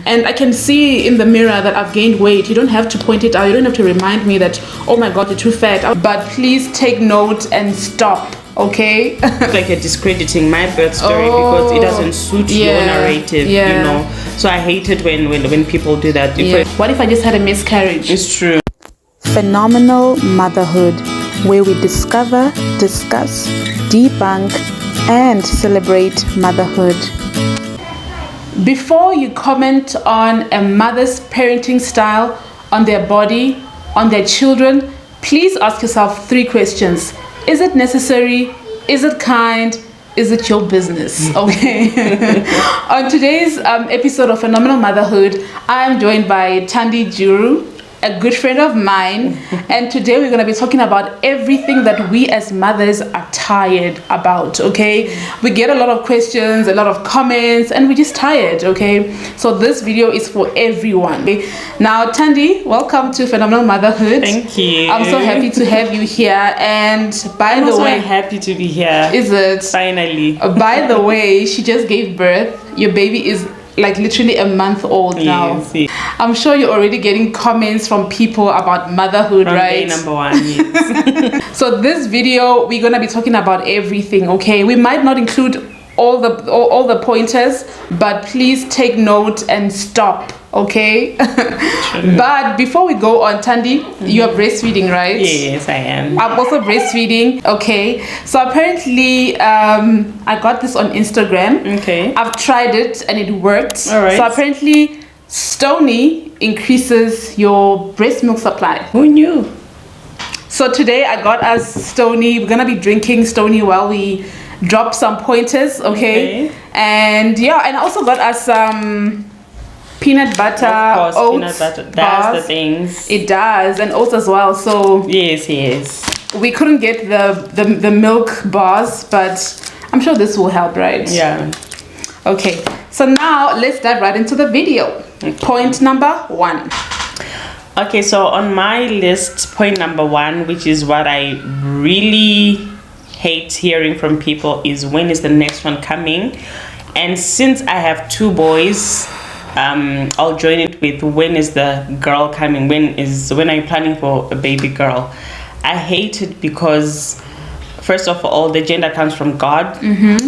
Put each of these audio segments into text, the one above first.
and I can see in the mirror that I've gained weight. You don't have to point it out. You don't have to remind me that, oh my God, you're too fat. But please take note and stop. Okay. Like you're discrediting my birth story because it doesn't suit your narrative, you know. So I hate it when people do that. What if I just had a miscarriage? It's true. Phenomenal Motherhood, where we discover, discuss, debunk, and celebrate motherhood. Before you comment on a mother's parenting style, on their body, on their children, please ask yourself 3 questions. Is it necessary? Is it kind? Is it your business? Okay. On today's episode of Phenomenal Motherhood, I am joined by Tandiwe Juru, a good friend of mine, and today we're going to be talking about everything that we as mothers are tired about. Okay, we get a lot of questions, a lot of comments, and we're just tired. Okay, so this video is for everyone. Okay? Now, Tandy, welcome to Phenomenal Motherhood. Thank you. I'm so happy to have you here. And by the way, I'm happy to be here. Is it? Finally. By the way, she just gave birth. Your baby is like literally a month old now. Yes. I'm sure you're already getting comments from people about motherhood, from right? Day number 1, yes. So this video, we're gonna be talking about everything. Okay, we might not include all the pointers, but please take note and stop. Okay. But before we go on, Tandy, you are breastfeeding, right? Yes, I am. I'm also breastfeeding. Okay, so apparently I got this on Instagram. Okay, I've tried it and it worked. All right. So apparently Stony increases your breast milk supply. Who knew? So today I got us Stony. We're gonna be drinking Stony while we drop some pointers. Okay. And yeah, and I also got us some peanut butter. Of course, oats, peanut butter does bars. the things. It does, and oats as well. So yes. We couldn't get the milk bars, but I'm sure this will help, right? Yeah. Okay, so now let's dive right into the video. Okay. Point number 1. Okay, so on my list, point number 1, which is what I really hate hearing from people, is when is the next one coming? And since I have 2 boys, I'll join it with when is the girl coming? When are you planning for a baby girl? I hate it because first of all, the gender comes from God.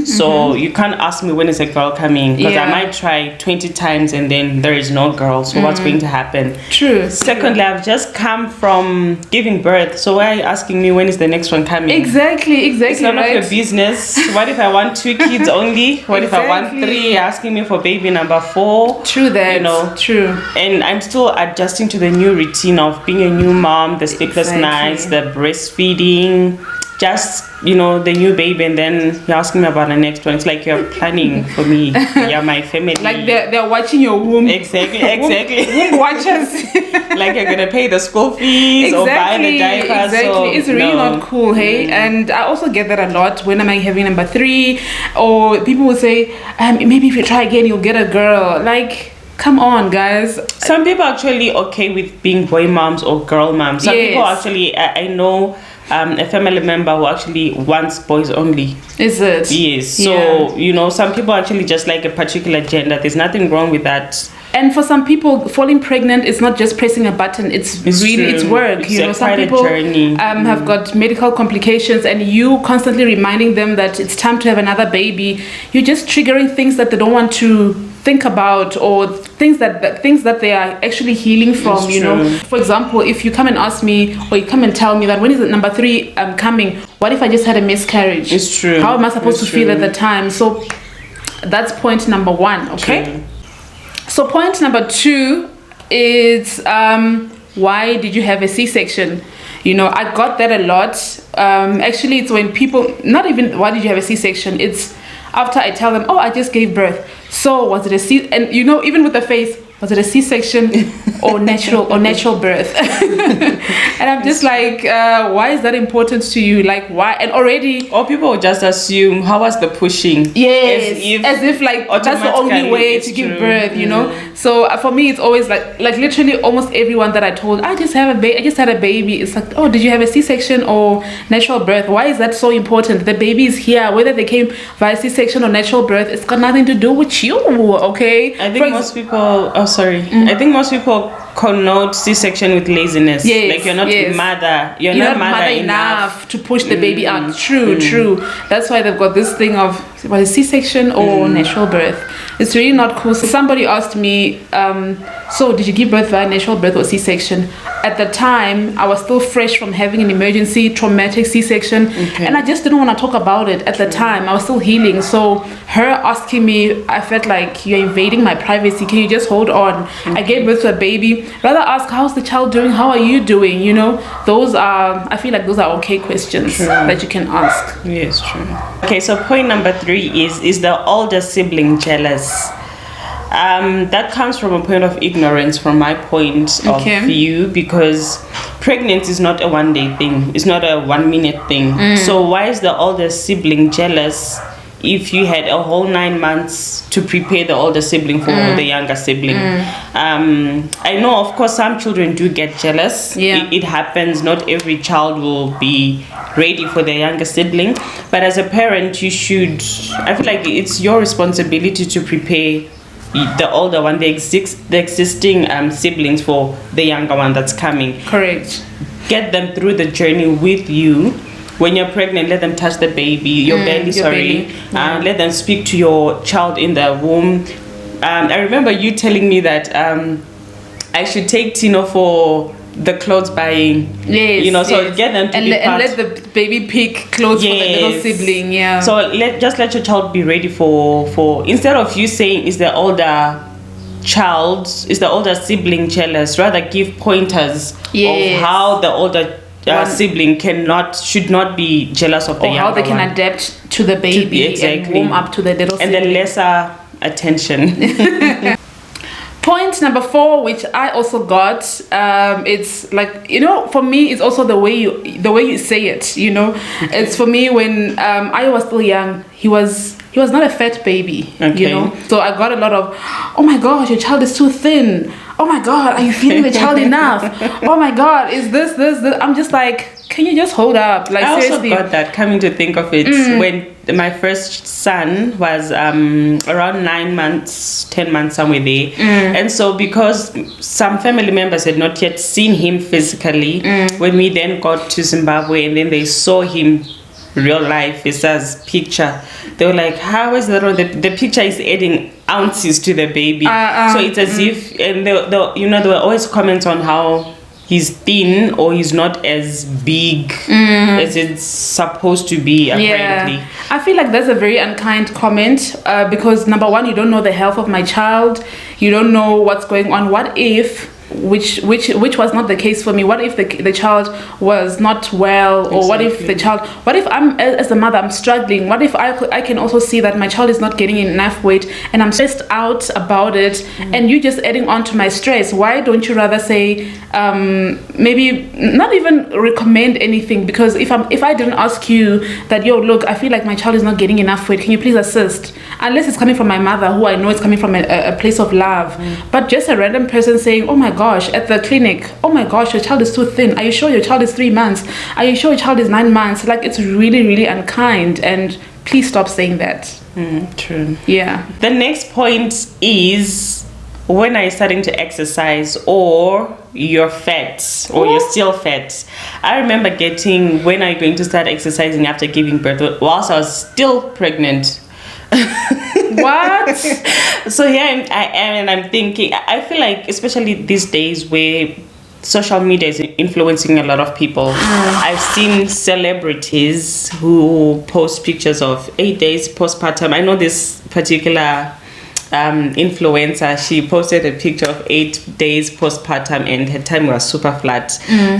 So you can't ask me when is a girl coming, because I might try 20 times and then there is no girl. So what's going to happen? True. Secondly, I've just come from giving birth. So why are you asking me when is the next one coming? Exactly. It's none of your business. What if I want 2 kids only? What if I want 3? You're asking me for baby number 4. True that. You know. True. And I'm still adjusting to the new routine of being a new mom, the sleepless nights, the breastfeeding. Just, the new baby, and then you're asking me about the next one. It's like you're planning for me. You're my family. Like they're watching your womb. Exactly. Womb watchers. Like you're gonna pay the school fees or buy the diapers. Exactly. So, it's really not cool, hey? And I also get that a lot. When am I having number 3? Or people will say, maybe if you try again, you'll get a girl. Like, come on, guys. Some people are actually okay with being boy moms or girl moms. Some people actually, I know a family member who actually wants boys only. Is it? Yes. So, some people actually just like a particular gender. There's nothing wrong with that. And for some people, falling pregnant is not just pressing a button. It's work. It's some people have got medical complications, and you constantly reminding them that it's time to have another baby. You're just triggering things that they don't want to think about, or things that they are actually healing from. For example, if you come and ask me, or you come and tell me that when is it number 3 coming, what if I just had a miscarriage? It's true. How am I supposed to feel at the time? So that's point number 1. Okay. True. So point number 2 is why did you have a C-section? I got that a lot. Actually, it's when people, not even why did you have a C-section, it's after I tell them, oh, I just gave birth. So was it a C? And even with the face, was it a C-section or natural birth? And I'm just like, why is that important to you? Like, why? And already, or people will just assume, how was the pushing? Yes, as if like that's the only way to give birth. So for me, it's always like literally almost everyone that I told, I just had a baby. It's like, oh, did you have a C-section or natural birth? Why is that so important? The baby is here, whether they came via C-section or natural birth. It's got nothing to do with you, okay? I think most people. Oh, sorry. I think most people connote C-section with laziness. Yes, like you're not mother. You're not mother enough to push the baby out. True. That's why they've got this thing of C-section or natural birth. It's really not cool. So somebody asked me, so did you give birth via natural birth or C-section? At the time, I was still fresh from having an emergency traumatic C-section, and I just didn't want to talk about it at the time. I was still healing. So her asking me, I felt like you're invading my privacy. Can you just hold on? I gave birth to a baby. Rather ask, how's the child doing? How are you doing? You know, I feel like those are okay questions that you can ask. Yes, true. Okay, so point number 3 is the older sibling jealous? That comes from a point of ignorance from my point of view, because pregnancy is not a one-day thing. It's not a 1-minute thing. So why is the older sibling jealous if you had a whole 9 months to prepare the older sibling for the younger sibling? I know, of course, some children do get jealous. It happens. Not every child will be ready for their younger sibling. But as a parent, you should, I feel like it's your responsibility to prepare the older one, the existing siblings for the younger one that's coming. Correct. Get them through the journey with you. When you're pregnant, let them touch the baby, your belly. Let them speak to your child in the womb. I remember you telling me that I should take Tino for the clothes buying. Yes. So get them to be part. And let the baby pick clothes for the little sibling. Yeah. So let your child be ready for instead of you saying is the older sibling jealous, rather give pointers of how the older sibling should not be jealous of the younger one. Or how they can adapt to the baby and warm up to the little sibling. And the lesser attention. Point number 4, which I also got, it's like, for me, it's also the way you say it. It's for me when I was still young. He was not a fat baby. So I got a lot of, oh my gosh, your child is too thin. Oh my God, are you feeding the child enough? Oh my God, is this? I'm just like, can you just hold up? Like, I seriously. also got that, coming to think of it, when my first son was around 9 months, 10 months, somewhere there. And so because some family members had not yet seen him physically, when we then got to Zimbabwe and then they saw him real life, it says picture, they were like, how is that? The picture is adding ounces to the baby. So it's as if, and there were always comments on how he's thin or he's not as big as it's supposed to be, apparently. I feel like that's a very unkind comment, because number 1, you don't know the health of my child. You don't know what's going on. What if, which was not the case for me, what if the child was not well, or what if I'm, as a mother, I'm struggling? What if I can also see that my child is not getting enough weight and I'm stressed out about it, and you just adding on to my stress? Why don't you rather say, maybe not even recommend anything? Because if I didn't ask you that, look, I feel like my child is not getting enough weight, can you please assist? Unless it's coming from my mother, who I know is coming from a place of love. But just a random person saying, oh my gosh, at the clinic, oh my gosh, your child is too thin. Are you sure your child is 3 months? Are you sure your child is 9 months? Like, it's really, really unkind, and please stop saying that. True. Yeah. The next point is, when are you starting to exercise, or you're fat, or you're still fat? I remember getting, when are you going to start exercising after giving birth, whilst I was still pregnant. What? So here I am, and I'm thinking, I feel like, especially these days where social media is influencing a lot of people, I've seen celebrities who post pictures of 8 days postpartum. I know this particular influencer, she posted a picture of 8 days postpartum and her tummy was super flat.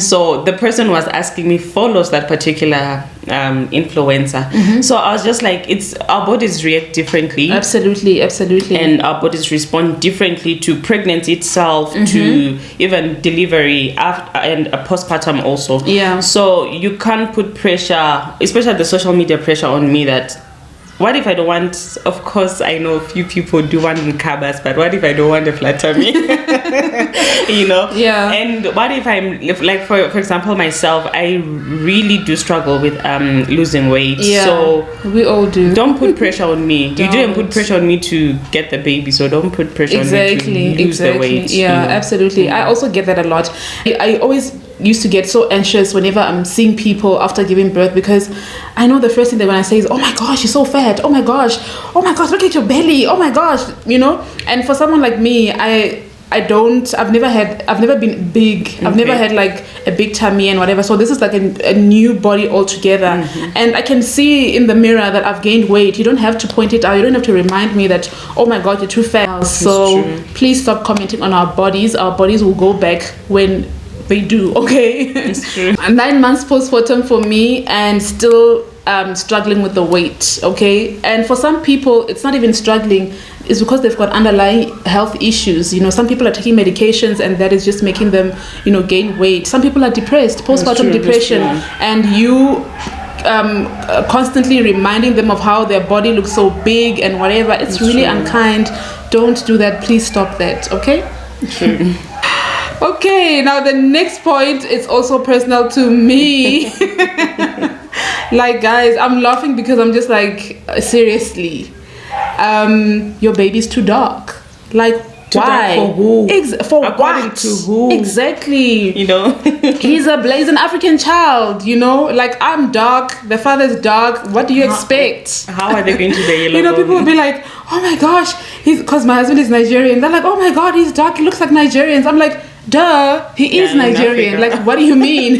So the person was asking me follows that particular influencer. So I was just like, our bodies react differently. Absolutely. And our bodies respond differently to pregnancy itself, to even delivery after, and a postpartum also. Yeah. So you can't put pressure, especially the social media pressure, on me that what if I don't want, of course, I know a few people do want carbs, but what if I don't want a flat tummy? You know? Yeah. And what if like, for example, myself, I really do struggle with losing weight. Yeah. So we all do. Don't put pressure on me. You didn't put pressure on me to get the baby, so don't put pressure on me to lose the weight. Yeah, you know? Absolutely. I also get that a lot. I always used to get so anxious whenever I'm seeing people after giving birth, because I know the first thing they're gonna say is, oh my gosh, you're so fat, oh my gosh, look at your belly, oh my gosh, you know. And for someone like me, I've never been big. I've never had like a big tummy and whatever. So this is like a new body altogether. And I can see in the mirror that I've gained weight. You don't have to point it out. You don't have to remind me that, oh my God, you're too fat. So please stop commenting on our bodies. Our bodies will go back when they do, okay? It's true. 9 months postpartum for me, and still struggling with the weight, okay? And for some people, it's not even struggling. It's because they've got underlying health issues. You know, some people are taking medications and that is just making them, you know, gain weight. Some people are depressed, postpartum depression, and you constantly reminding them of how their body looks so big and whatever. It's really unkind. Don't do that. Please stop that, okay? True. Okay, now the next point is also personal to me. Like, guys, I'm laughing because I'm just like, seriously, your baby's too dark. Like, why? For who? For According what? to who? Exactly. You know? He's a blazing African child, you know? Like, I'm dark, the father's dark. What do you expect? How are they going to be yellow? You know, people will be like, oh my gosh, because my husband is Nigerian. They're like, oh my God, he's dark, he looks like Nigerians. I'm like, duh, he is Nigerian. Like, what do you mean?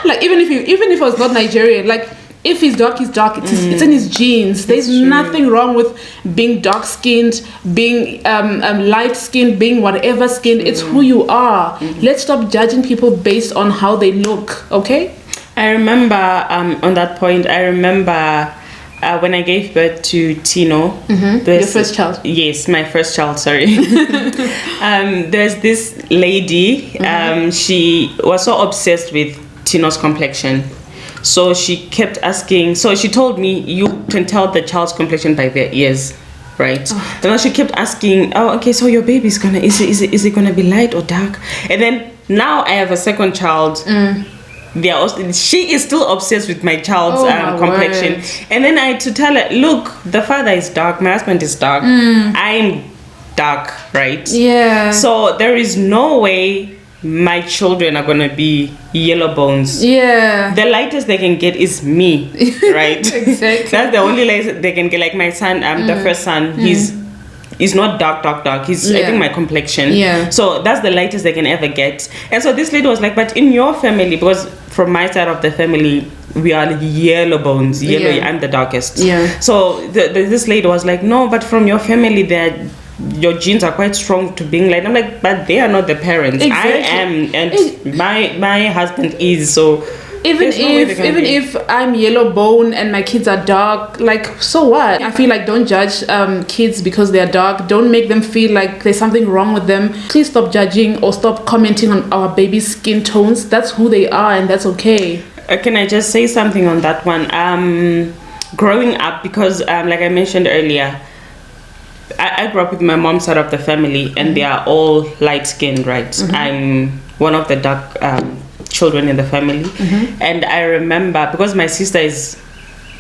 Like, even if I was not Nigerian, like, if he's dark, he's dark. It's in his genes. There's nothing wrong with being dark skinned, being light skinned, being whatever skinned. It's who you are. Let's stop judging people based on how they look, okay? I remember on that point, when I gave birth to Tino. Your first child? Yes, my first child, sorry. There's this lady, she was so obsessed with Tino's complexion. So she kept asking, so she told me, you can tell the child's complexion by their ears, right? And then she kept asking, oh, okay, so your baby's gonna, is it gonna be light or dark? And then now I have a second child. They are also, she is still obsessed with my child's complexion. Word. And then I had to tell her, look, the father is dark, my husband is dark, I'm dark, right? Yeah. So there is no way my children are gonna be yellow bones. Yeah. The lightest they can get is me, right? Exactly. That's the only light they can get. Like my son, the first son, he's not dark. He's I think my complexion. Yeah. So that's the lightest they can ever get. And so this lady was like, but in your family, because from my side of the family, we are yellow bones. I'm the darkest. Yeah. So this lady was like, no, but from your family, your genes are quite strong to being light. I'm like, but they are not the parents. Exactly. I am, and my husband is. So even if I'm yellow bone and my kids are dark, like, so what? I feel like don't judge kids because they are dark. Don't make them feel like there's something wrong with them. Please stop judging or stop commenting on our baby's skin tones. That's who they are, and that's okay. Can I just say something on that one? Growing up, because like I mentioned earlier, I grew up with my mom's side of the family, and they are all light-skinned, right? I'm one of the dark children in the family. And I remember, because my sister is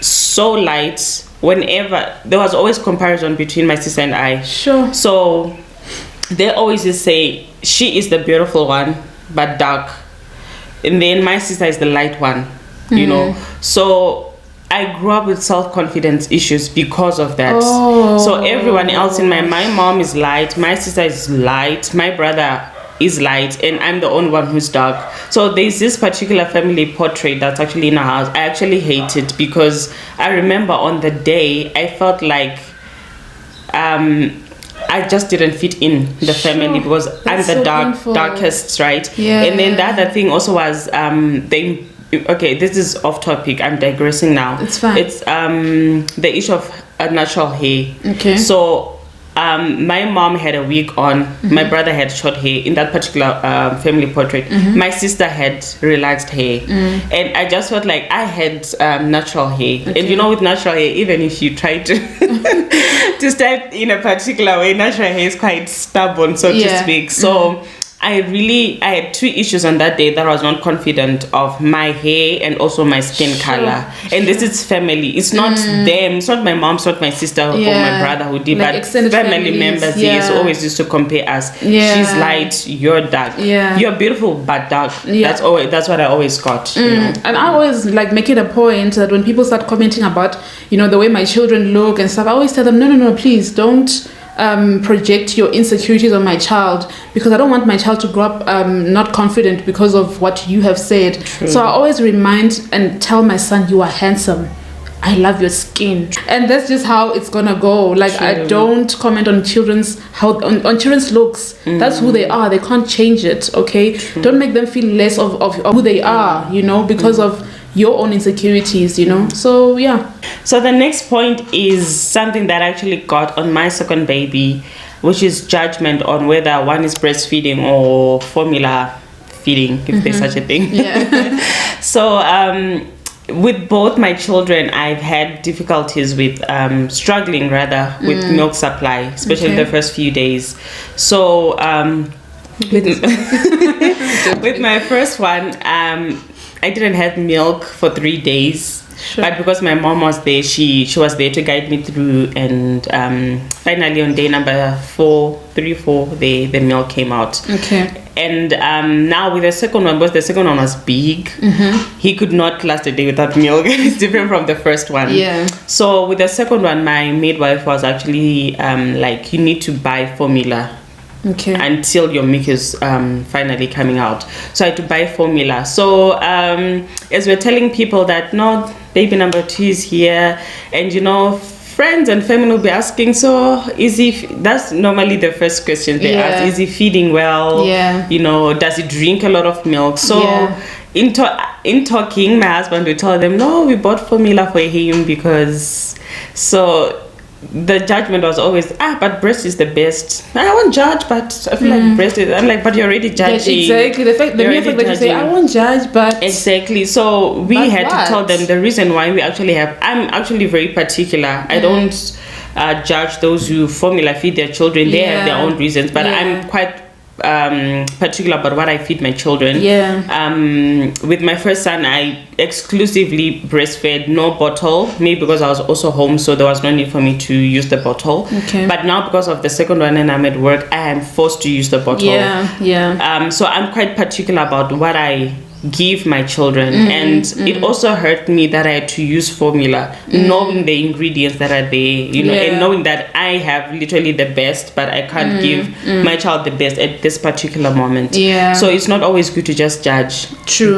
so light, whenever, there was always comparison between my sister and I. Sure. So they always just say, she is the beautiful one, but dark. And then my sister is the light one, you know? So I grew up with self-confidence issues because of that. So everyone else in my mom is light, my sister is light, my brother is light, and I'm the only one who's dark. So there's this particular family portrait that's actually in our house. I actually hate it because I remember on the day I felt like I just didn't fit in the family because That's I'm the so darkest, right? Yeah. And then the other thing also was okay, this is off topic. I'm digressing now. It's fine. It's the issue of natural hair. Okay. So my mom had a wig on, my brother had short hair in that particular family portrait. My sister had relaxed hair, and I just felt like I had natural hair. Okay. And you know, with natural hair, even if you try to to style in a particular way, natural hair is quite stubborn, so to speak. So I had two issues on that day that I was not confident of: my hair and also my skin color. And this is family. It's not them. It's not my mom. It's not my sister or my brother who did. Like but family members, yes, always used to compare us. She's light, you're dark. You're beautiful but dark. That's what I always got. You know? And I always like make it a point that when people start commenting about, you know, the way my children look and stuff, I always tell them, no, please don't project your insecurities on my child, because I don't want my child to grow up not confident because of what you have said. True. So I always remind and tell my son, you are handsome, I love your skin, and that's just how it's gonna go. Like, True. I don't comment on children's on children's looks. That's who they are. They can't change it. Okay. True. Don't make them feel less of who they are, you know, because of your own insecurities, you know. So yeah. So the next point is something that I actually got on my second baby, which is judgment on whether one is breastfeeding or formula feeding, if there's such a thing. Yeah. So with both my children, I've had difficulties with struggling rather with milk supply, especially the first few days. So with my first one, I didn't have milk for 3 days. Sure. But because my mom was there, she was there to guide me through, and finally on day number 4, the milk came out. Okay. And now with the second one, because the second one was big, he could not last a day without milk. It's different from the first one. Yeah. So with the second one, my midwife was actually like, you need to buy formula. Okay. Until your milk is finally coming out. So I had to buy formula. So as we're telling people that, no, baby number 2 is here, and you know, friends and family will be asking, so is he, that's normally the first question they ask, is he feeding well? You know, does he drink a lot of milk? So in talking, my husband will tell them, no, we bought formula for him because, so the judgment was always, but breast is the best. I won't judge, but I feel like breast is. I'm like, but you're already judging. Yes, exactly. The mere fact that you say, I won't judge, but exactly. So we had to tell them the reason why we actually have. I'm actually very particular. I don't judge those who formula feed their children. They have their own reasons, but I'm quite particular about what I feed my children. With my first son, I exclusively breastfed, no bottle, maybe because I was also home, so there was no need for me to use the bottle. But now because of the second one and I'm at work, I am forced to use the bottle. So I'm quite particular about what I give my children, and it also hurt me that I had to use formula, knowing the ingredients that are there, you know, and knowing that I have literally the best, but I can't give my child the best at this particular moment. So it's not always good to just judge. True.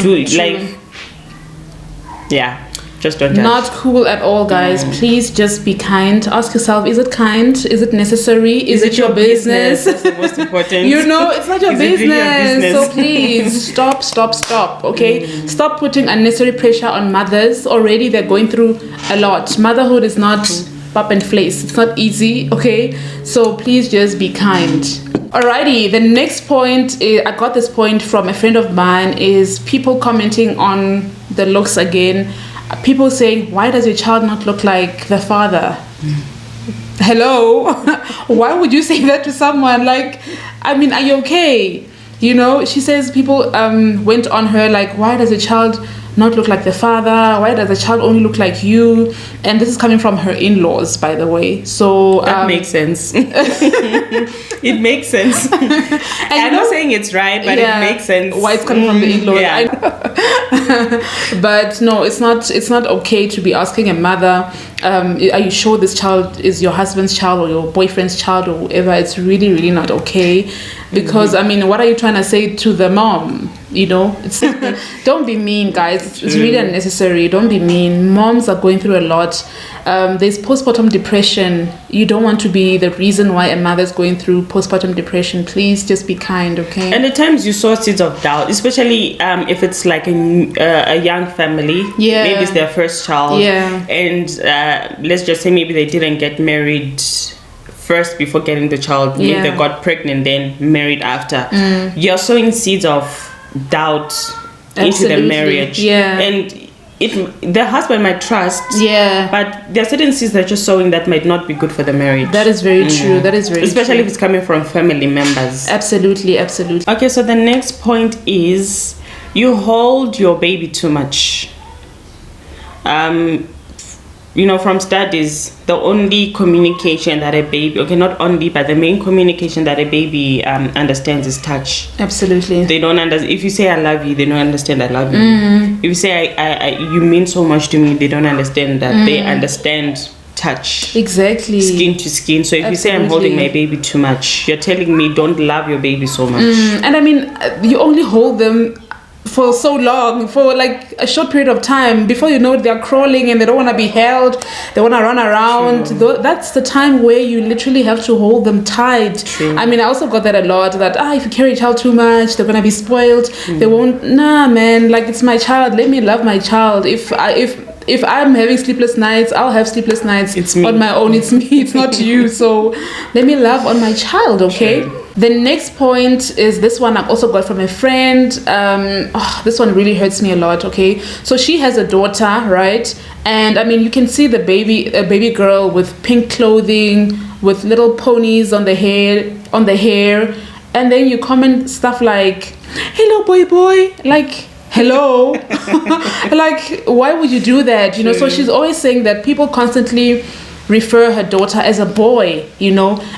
Just don't judge. Not cool at all, guys. Please just be kind. Ask yourself, is it kind? Is it necessary? Is it your business? That's the most important. You know, it's not your business. Really your business? So please stop. Okay? Stop putting unnecessary pressure on mothers. Already they're going through a lot. Motherhood is not pop and place. It's not easy. Okay? So please just be kind. Alrighty, the next point is, I got this point from a friend of mine, is people commenting on the looks again. People saying, why does your child not look like the father? Hello? Why would you say that to someone? Like, I mean, are you okay? You know, she says people went on her like, why does the child not look like the father? Why does the child only look like you? And this is coming from her in-laws, by the way. So that makes sense. It makes sense. I'm not saying it's right, but it makes sense. Why it's coming from the in-laws. But no, it's not okay to be asking a mother, are you sure this child is your husband's child or your boyfriend's child or whatever? It's really, really not okay. Because I mean, what are you trying to say to the mom? You know, it's don't be mean, guys. It's really unnecessary. Don't be mean. Moms are going through a lot. There's postpartum depression. You don't want to be the reason why a mother's going through postpartum depression. Please just be kind, okay? And at times you saw seeds of doubt, especially if it's like a young family. Maybe it's their first child. And let's just say maybe they didn't get married first before getting the child. Maybe they got pregnant, then married after. You're sowing seeds of doubt into the marriage. And the husband might trust, but there are certain seeds that you're sowing that might not be good for the marriage. That is very true. That is very especially true. if it's coming from family members. Absolutely. Okay, so the next point is you hold your baby too much. From studies, the only communication that a baby, not only, but the main communication that a baby understands is touch. Absolutely. They don't understand. If you say I love you, they don't understand I love you. If you say I you mean so much to me, they don't understand that. They understand touch. Exactly. Skin to skin. So if you say I'm holding my baby too much, you're telling me don't love your baby so much. And I mean, you only hold them for so long, for like a short period of time. Before you know it, they're crawling and they don't want to be held. They want to run around. That's the time where you literally have to hold them tight. True. I mean, I also got that a lot, that if you carry a child too much, they're going to be spoiled. They won't. Nah, man, like, it's my child. Let me love my child. If I'm having sleepless nights, I'll have sleepless nights. It's me. On my own. It's me. It's not you. So let me love on my child, okay? True. The next point is this one I've also got from a friend. This one really hurts me a lot, okay? So she has a daughter, right? And I mean, you can see a baby girl with pink clothing, with little ponies on the hair, and then you comment stuff like, "Hello, boy," like, hello. Like, why would you do that? So she's always saying that people constantly refer her daughter as a boy,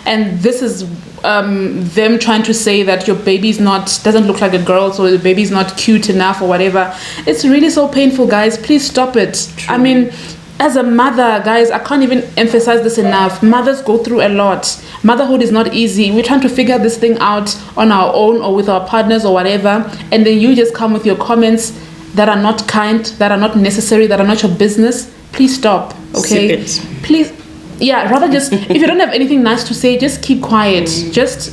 and this is them trying to say that your baby's doesn't look like a girl, so the baby's not cute enough or whatever. It's really so painful, guys. Please stop it. True. I mean, as a mother, guys, I can't even emphasize this enough. Mothers go through a lot. Motherhood is not easy. We're trying to figure this thing out on our own or with our partners or whatever, and then you just come with your comments that are not kind, that are not necessary, that are not your business. Please stop, okay? Please. Yeah, rather just, if you don't have anything nice to say, just keep quiet. Just,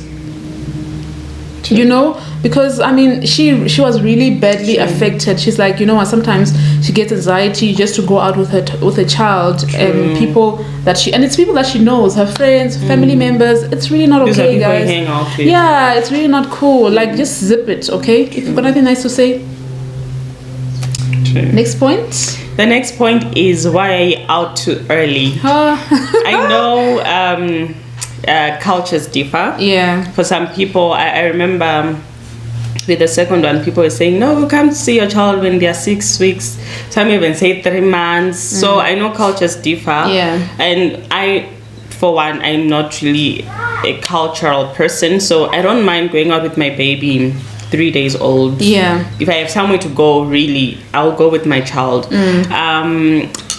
because I mean, she was really badly affected. She's like, sometimes she gets anxiety just to go out with her child. And it's people that she knows, her friends, family members. It's really not okay, people guys. Hang out with. Yeah, it's really not cool. Like, just zip it, okay? If you've got nothing nice to say. True. Next point. The next point is, why are you out too early? I know cultures differ. Yeah. For some people, I remember with the second one, people were saying, no, come to see your child when they are 6 weeks. Some even say 3 months. So I know cultures differ. Yeah. And for one, I'm not really a cultural person. So I don't mind going out with my baby 3 days old. Yeah. If I have somewhere to go, really, I'll go with my child.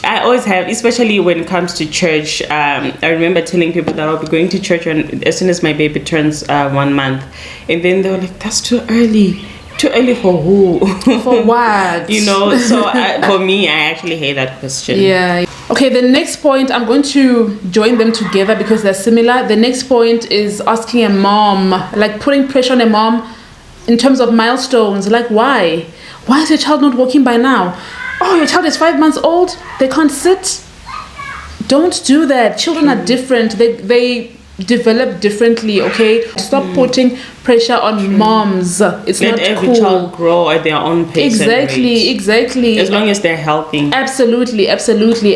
I always have, especially when it comes to church. I remember telling people that I'll be going to church as soon as my baby turns 1 month, and then they were like, "That's too early." Too early for who? For what? So for me, I actually hate that question. Yeah. Okay, the next point, I'm going to join them together because they're similar. The next point is asking a mom, like putting pressure on a mom in terms of milestones. Like, why? Why is your child not walking by now? Oh, your child is 5 months old. They can't sit. Don't do that. Children are different. They develop differently, okay? Stop putting pressure on moms. It's Let not every cool. child grow at their own pace. Exactly. As long as they're healthy. Absolutely.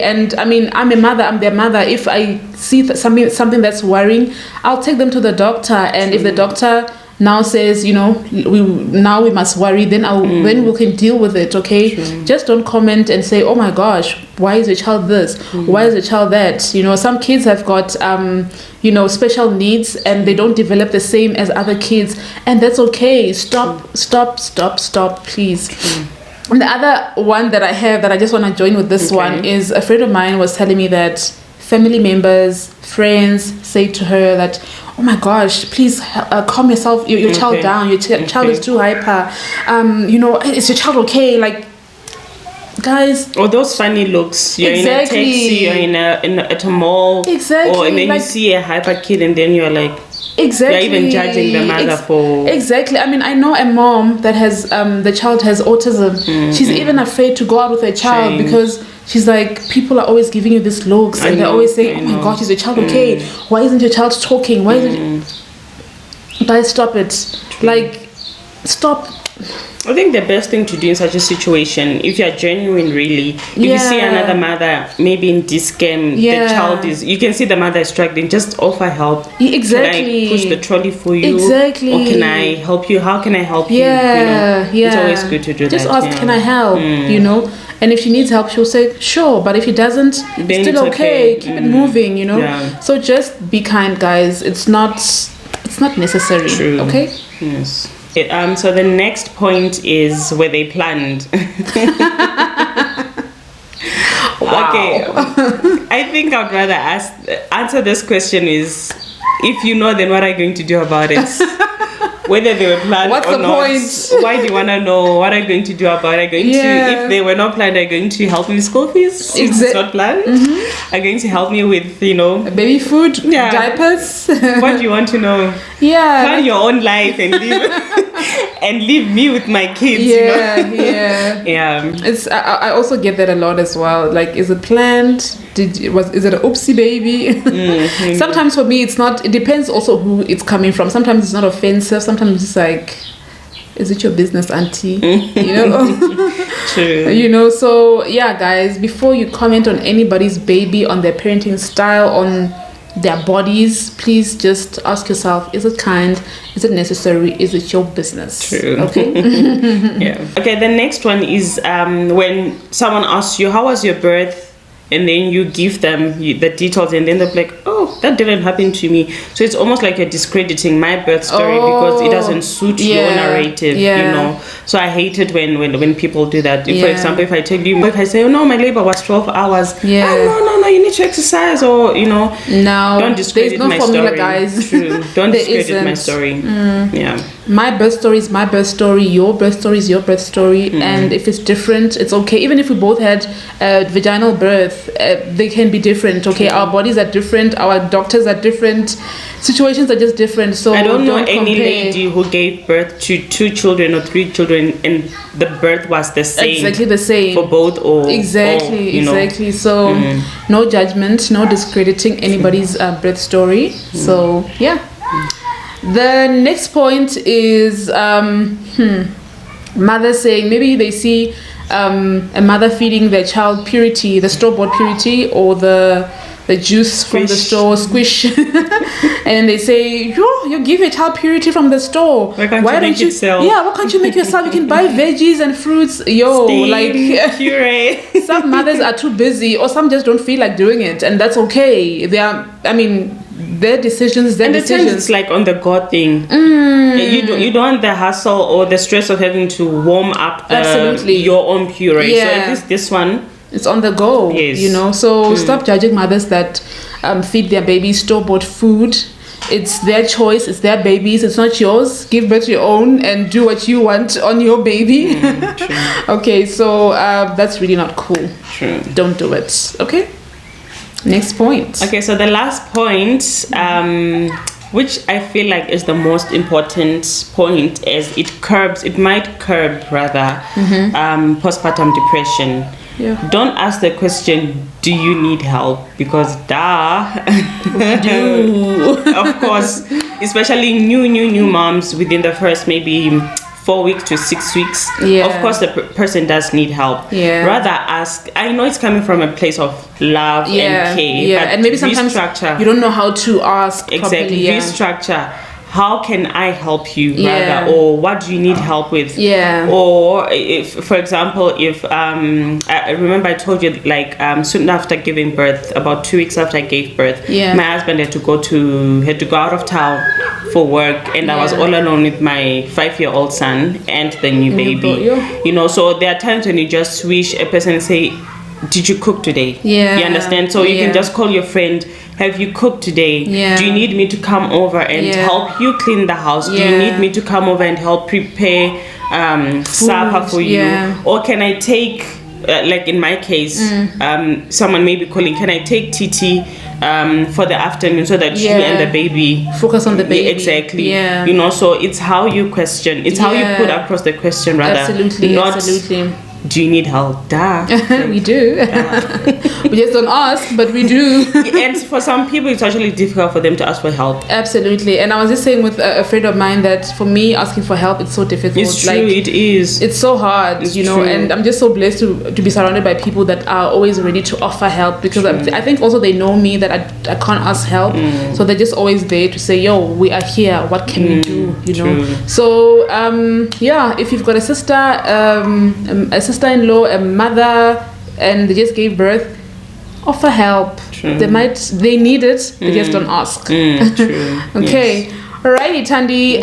And I mean, I'm a mother. I'm their mother. If I see something that's worrying, I'll take them to the doctor. And if the doctor now says, we must worry, then then we can deal with it, okay? True. Just don't comment and say, oh my gosh, why is your child this? Why is your child that? Some kids have got special needs and they don't develop the same as other kids, and that's okay. Stop, please. And the other one that I have that I just want to join with this one is, a friend of mine was telling me that family members, friends say to her that, oh my gosh, please calm yourself, your child down. Your child is too hyper. Is your child okay? Like, guys. Or those funny looks. You're in a taxi, you're at a mall. Exactly. Or and then you see a hyper kid and then you're like, exactly. You're even judging the mother for... Exactly. I mean, I know a mom that has, the child has autism. She's even afraid to go out with her child because she's like, people are always giving you these looks, and they're always saying, oh my gosh, is your child okay? Why isn't your child talking? Why isn't guys, stop it. Like, stop. I think the best thing to do in such a situation, if you're genuine really, if you see another mother maybe in this game, the child is, you can see the mother is struggling, just offer help. Exactly. Can I push the trolley for you? Exactly. Or can I help you? How can I help you? It's always good to do just that. Just ask, can I help? You know? And if she needs help, she'll say, sure. But if she doesn't, it's still okay. Keep it moving, you know? Yeah. So just be kind, guys. It's not necessary. True. Okay? Yes. So the next point is where they planned. Wow. Okay. I think I'd rather answer this question is, if you know, then what are you going to do about it? Whether they were planned What's or the not. point? Why do you want to know? What are you going to do about it? Are you going to, if they were not planned, are you going to help me with school fees? If it's not planned? Are you going to help me with, baby food, diapers? What do you want to know? Yeah. Plan your own life and live and leave me with my kids, Yeah. It's I also get that a lot as well. Like, is it planned? Is it an oopsie baby? Sometimes for me it's not. It depends also who it's coming from. Sometimes it's not offensive. Sometimes it's like, is it your business, auntie? True. So yeah, guys, before you comment on anybody's baby, on their parenting style, on their bodies, please just ask yourself, is it kind? Is it necessary? Is it your business? True. Okay. Yeah. Okay, the next one is when someone asks you, how was your birth? And then you give them the details, and then they're like, oh, that didn't happen to me. So it's almost like you're discrediting my birth story because it doesn't suit your narrative, So I hate it when people do that. For example, if I tell you, if I say, oh no, my labor was 12 hours. No, you need to exercise, or, No, don't discredit my story. Guys. True. Don't discredit my story. Yeah. My birth story is my birth story. Your birth story is your birth story. And if it's different, it's okay. Even if we both had vaginal birth, they can be different. Okay, our bodies are different. Our doctors are different. Situations are just different. So I don't know any lady who gave birth to 2 children or 3 children and the birth was the same. Exactly the same for both, or exactly. So no judgment, no discrediting anybody's birth story. So yeah. The next point is mothers saying, maybe they see a mother feeding their child purity, the store-bought purity, or the juice from the store, squish, and they say, you give your child purity from the store. Why can't you make yourself? Yeah, why can't you make yourself? You can buy veggies and fruits. Puree. Some mothers are too busy, or some just don't feel like doing it, and that's okay. Their decisions, and decisions. It's like on the God thing. You don't want the hassle or the stress of having to warm up your own puree. So at least this one, it's on the go. Yes. So stop judging mothers that feed their babies store-bought food. It's their choice. It's their babies. It's not yours. Give birth to your own and do what you want on your baby. Okay, so that's really not cool. True. Don't do it. Okay. Next point. Okay, so the last point, which I feel like is the most important point, is it might curb postpartum depression. Yeah. Don't ask the question, do you need help? Because of course, especially new moms within the first maybe 4 weeks to 6 weeks, of course the person does need help. Rather ask, I know it's coming from a place of love and care, but and maybe sometimes you don't know how to ask properly. Restructure. How can I help you, rather, or what do you need help with? Or if, for example, if I remember I told you, like, soon after giving birth, about 2 weeks after I gave birth, my husband had to go out of town for work, and I was all alone with my 5-year-old son and the new baby. So there are times when you just wish a person say, did you cook today? You understand? So you can just call your friend, have you cooked today? Do you need me to come over and help you clean the house? Do you need me to come over and help prepare supper for you? Or can I take, like in my case, someone may be calling, can I take Titi for the afternoon so that she and the baby focus on the baby? Exactly. So it's how you question, it's how you put across the question, rather. Absolutely. do you need help? Duh. We do. We just don't ask, but we do. And for some people, it's actually difficult for them to ask for help. Absolutely. And I was just saying with a friend of mine that for me, asking for help, it's so difficult. It's true, it is. It's so hard, It's you know, true. and I'm just so blessed to be surrounded by people that are always ready to offer help, because I think also they know me that I can't ask help. So they're just always there to say, yo, we are here. What can we do? You know? So, yeah, if you've got a sister-in-law, a mother, and they just gave birth, offer help. They need it, they just don't ask. True. Okay. Yes. Alrighty, Tandi.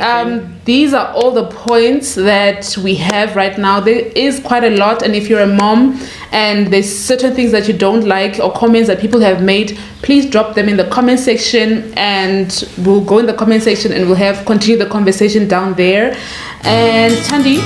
These are all the points that we have right now. There is quite a lot, and if you're a mom and there's certain things that you don't like or comments that people have made, please drop them in the comment section, and we'll go in the comment section and we'll continue the conversation down there. And Tandi,